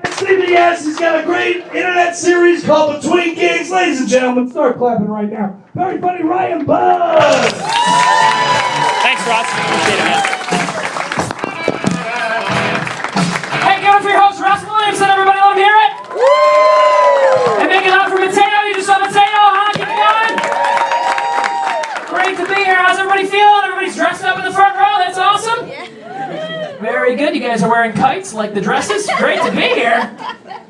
Stephen Yes, he's got a great internet series called Between Gigs. Ladies and gentlemen, start clapping right now. Very funny Ryan Buzz. Thanks, Ross. Appreciate it, man. Hey, give it for your host, Ross Williamson. Everybody love to hear it? Woo! And make it loud for Mateo. You just saw Mateo, huh? Keep it going. Great to be here. How's everybody feeling? Everybody's dressed up in the front row. That's awesome. Yeah. Very good. You guys are wearing kites like the dresses. Great to be here.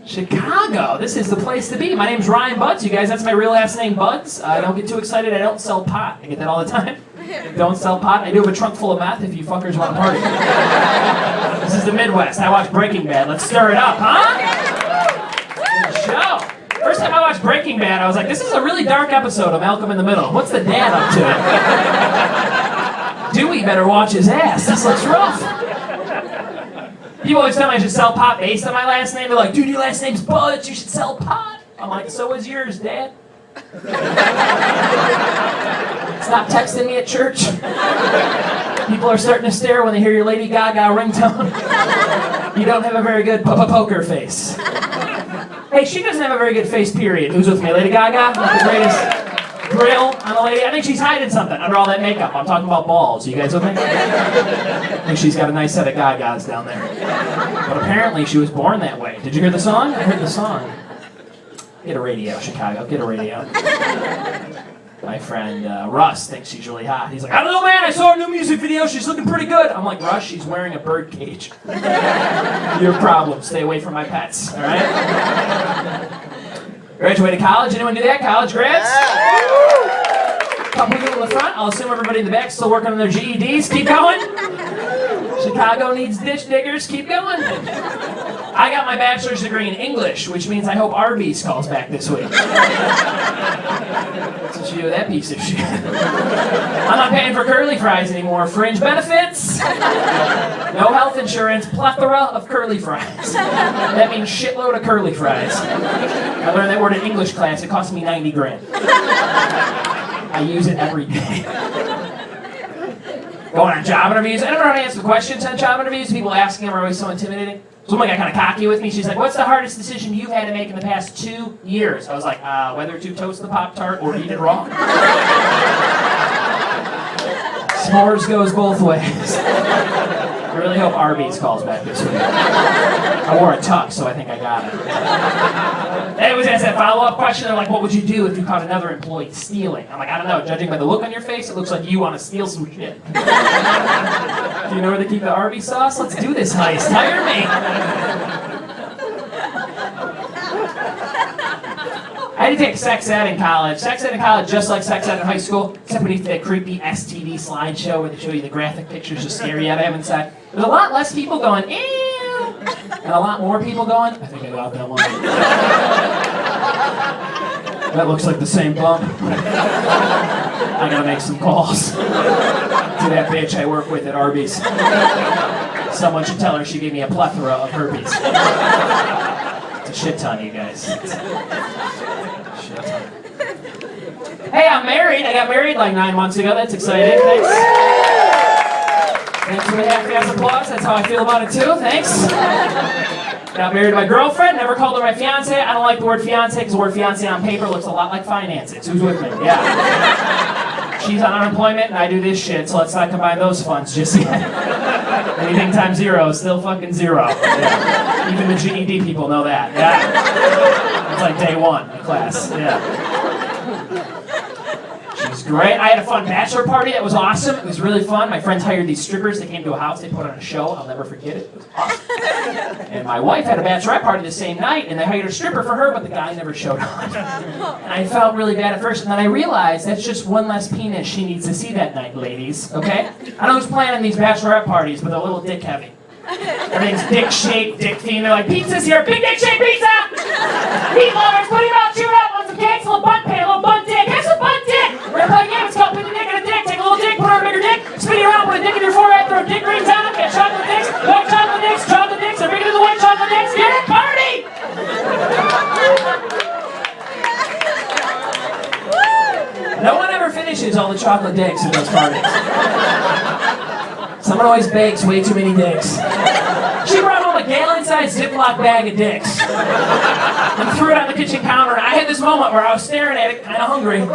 Chicago. This is the place to be. My name's Ryan Buds, you guys. That's my real last name, Buds. Don't get too excited. I don't sell pot. I get that all the time. Don't sell pot. I do have a trunk full of meth if you fuckers want to party. This is the Midwest. I watch Breaking Bad. Let's stir it up, huh? Good show. First time I watched Breaking Bad, I was like, this is a really dark episode of Malcolm in the Middle. What's the dad up to? Dewey better watch his ass. This looks rough. People always tell me I should sell pot based on my last name. They're like, dude, your last name's Buds, you should sell pot. I'm like, so is yours, Dad. Stop texting me at church. People are starting to stare when they hear your Lady Gaga ringtone. You don't have a very good poker face. Hey, she doesn't have a very good face, period. Who's with me? Lady Gaga? Not the greatest grill on a lady. I think she's hiding something under all that makeup. I'm talking about balls. You guys with me? I think she's got a nice set of gagas down there. But apparently she was born that way. Did you hear the song? I heard the song. Get a radio, Chicago. Get a radio. My friend Russ thinks she's really hot. He's like, I don't know, man. I saw a new music video. She's looking pretty good. I'm like, Russ, she's wearing a bird cage. Your problem. Stay away from my pets. All right? Graduated college. Anyone do that? College grads? Couple people in the front. I'll assume everybody in the back still working on their GEDs. Keep going. Chicago needs ditch diggers. Keep going. I got my bachelor's degree in English, which means I hope Arby's calls back this week. What's the do with that piece of shit? I'm not paying for curly fries anymore. Fringe benefits, no health insurance, plethora of curly fries. That means shitload of curly fries. I learned that word in English class. It cost me 90 grand. I use it every day. Going on job interviews. I don't know how to answer questions on job interviews. People asking them are always so intimidating. So someone got kind of cocky with me. She's like, what's the hardest decision you've had to make in the past 2 years? I was like, whether to toast the Pop-Tart or eat it raw. S'mores goes both ways. I really hope Arby's calls back this week. I wore a tux, so I think I got it. They always ask that follow-up question. They're like, what would you do if you caught another employee stealing? I'm like, I don't know. Judging by the look on your face, it looks like you want to steal some shit. Do you know where they keep the Arby's sauce? Let's do this heist. Hire me. I had to take sex ed in college. Sex ed in college, just like sex ed in high school, except beneath that creepy STD slideshow where they show you the graphic pictures to scare you out of having sex. There's a lot less people going, ew, and a lot more people going, I think I got that one. That looks like the same bump. I gotta make some calls to that bitch I work with at Arby's. Someone should tell her she gave me a plethora of herpes. It's a shit ton, you guys. Shit ton. Hey, I'm married. I got married like 9 months ago. That's exciting. Thanks. Thanks for the half-ass applause. That's how I feel about it too. Thanks. Got married to my girlfriend. Never called her my fiance. I don't like the word fiance because the word fiance on paper looks a lot like finances. Who's with me? Yeah. She's on unemployment and I do this shit, so let's not combine those funds just yet. Anything times zero is still fucking zero. Yeah. Even the GED people know that. Yeah. It's like day one of class. Yeah. She's great. I had a fun bachelor party that was awesome. It was really fun. My friends hired these strippers. They came to a house. They put on a show. I'll never forget it. It was awesome. And my wife had a bachelorette party the same night, and they hired a stripper for her, but the guy never showed up. And I felt really bad at first, and then I realized that's just one less penis she needs to see that night, ladies, okay? I know who's planning these bachelorette parties, but they're a little dick heavy. Everything's dick shaped, dick theme. They're like, pizza's here, big dick shaped pizza! Meat lovers, put him out, shoot up, want some cakes, a little butt pain, a little butt dick. Have some butt dick! We're gonna play a game, it's called Put the Dick in a Dick. Take a little dick, put it on a bigger dick, spin it around, put a dick in your forehead, throw dick rings on it, get chocolate dicks, white chocolate dicks, are bigger than the white chocolate dicks, get it, party! No one ever finishes all the chocolate dicks at those parties. Someone always bakes way too many dicks. She brought home a gallon-sized king-size Ziploc bag of dicks. And threw it on the kitchen counter. And I had this moment where I was staring at it, kind of hungry. It's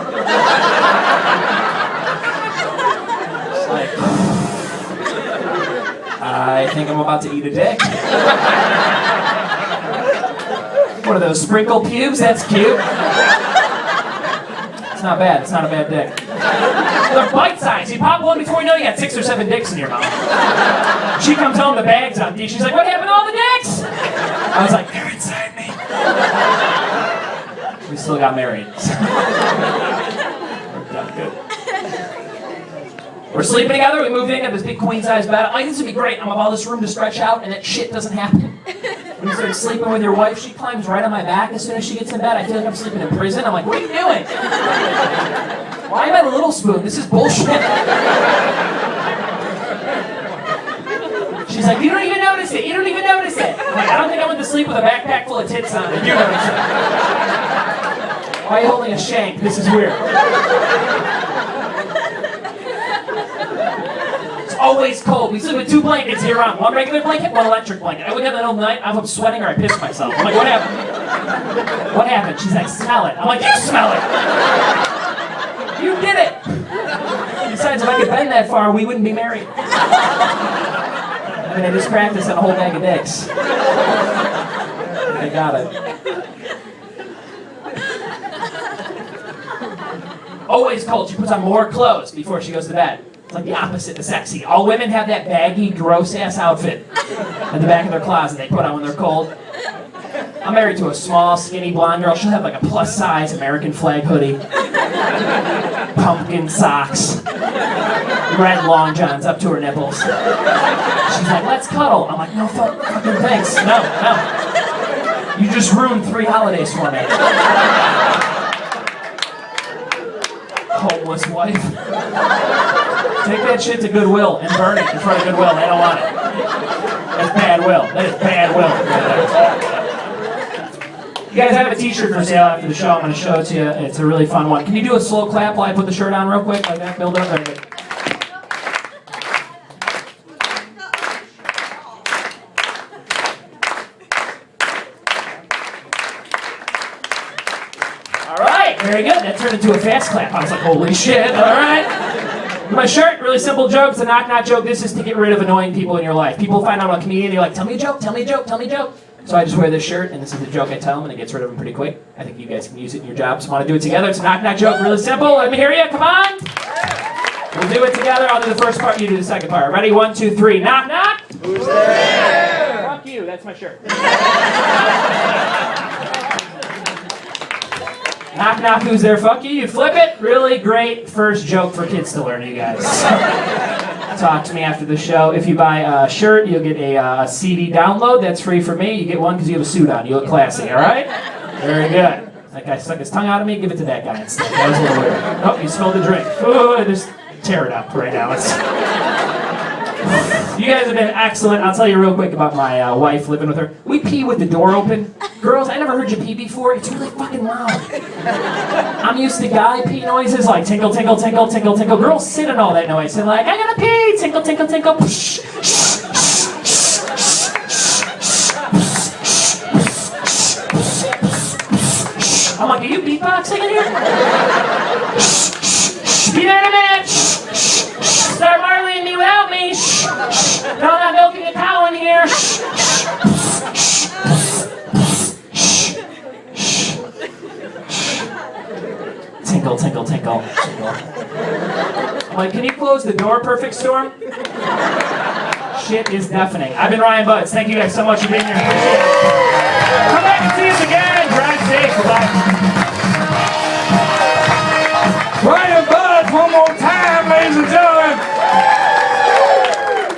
like, I think I'm about to eat a dick. What are those, sprinkled pubes? That's cute. It's not bad. It's not a bad dick. They're bite-sized. You pop one before you know you got 6 or 7 dicks in your mouth. She comes home, the bag's empty. She's like, what happened to all the dicks? I was like, they're inside me. We still got married. Worked out good. We're sleeping together. We moved in, got this big queen-size bed. I'm like, this would be great. I'm have all this room to stretch out, and that shit doesn't happen. When you start sleeping with your wife, she climbs right on my back as soon as she gets in bed. I feel like I'm sleeping in prison. I'm like, what are you doing? Why am I the little spoon? This is bullshit. She's like, you don't even notice it. You don't even notice it. I'm like, I don't think I went to sleep with a backpack full of tits on it. You notice it. Why are you holding a shank? This is weird. It's always cold. We sleep with 2 blankets here on. 1 regular blanket, 1 electric blanket. I wake up in the middle of the night, I'm sweating or I piss myself. I'm like, what happened? What happened? She's like, smell it. I'm like, you smell it. You did it! Besides, if I could bend that far, we wouldn't be married. I mean, I just practiced on a whole bag of dicks. I got it. Always cold. She puts on more clothes before she goes to bed. It's like the opposite of sexy. All women have that baggy, gross-ass outfit at the back of their closet they put on when they're cold. I'm married to a small, skinny blonde girl. She'll have like a plus-size American flag hoodie. Pumpkin socks, red long johns up to her nipples. She's like, let's cuddle. I'm like, no fucking thanks. No. You just ruined 3 holidays for me. Homeless wife. Take that shit to Goodwill and burn it in front of Goodwill. They don't want it. That's bad will. That is bad will. You guys have a t-shirt for sale after the show. I'm going to show it to you. It's a really fun one. Can you do a slow clap while I put the shirt on real quick? Like that? Build up. Very good. All right. Very good. That turned into a fast clap. I was like, holy shit. All right. My shirt, really simple joke. It's a knock-knock joke. This is to get rid of annoying people in your life. People find out I'm a comedian. They're like, tell me a joke, tell me a joke, tell me a joke. So I just wear this shirt, and this is the joke I tell them, and it gets rid of them pretty quick. I think you guys can use it in your jobs. Want to do it together? It's a knock-knock joke, really simple. Let me hear you. Come on. We'll do it together. I'll do the first part, you do the second part. Ready? 1, 2, 3. Knock, knock. Who's there? Fuck you. That's my shirt. Knock, knock. Who's there? Fuck you. You flip it. Really great first joke for kids to learn, you guys. Talk to me after the show. If you buy a shirt, you'll get a CD download. That's free for me. You get one because you have a suit on. You look classy, all right? Very good. That guy stuck his tongue out of me. Give it to that guy instead. That was a little weird. Oh, you spilled the drink. Ooh, just tear it up right now. You guys have been excellent. I'll tell you real quick about my wife living with her. We pee with the door open. Girls, I never heard you pee before. It's really fucking loud. I'm used to guy pee noises like tinkle, tinkle, tinkle, tinkle, tinkle. Girls sit in all that noise and like, I gotta pee, tinkle, tinkle, tinkle. I'm like, are you beatboxing in here? Be there in a minute. Start marleying me without me. No, I'm not milking a cow in here. Tinkle, tinkle, tinkle, tinkle. I'm like, can you close the door, Perfect Storm? Shit is deafening. I've been Ryan Buds. Thank you guys so much for being here. Come back and see us again. Drive safe. Bye.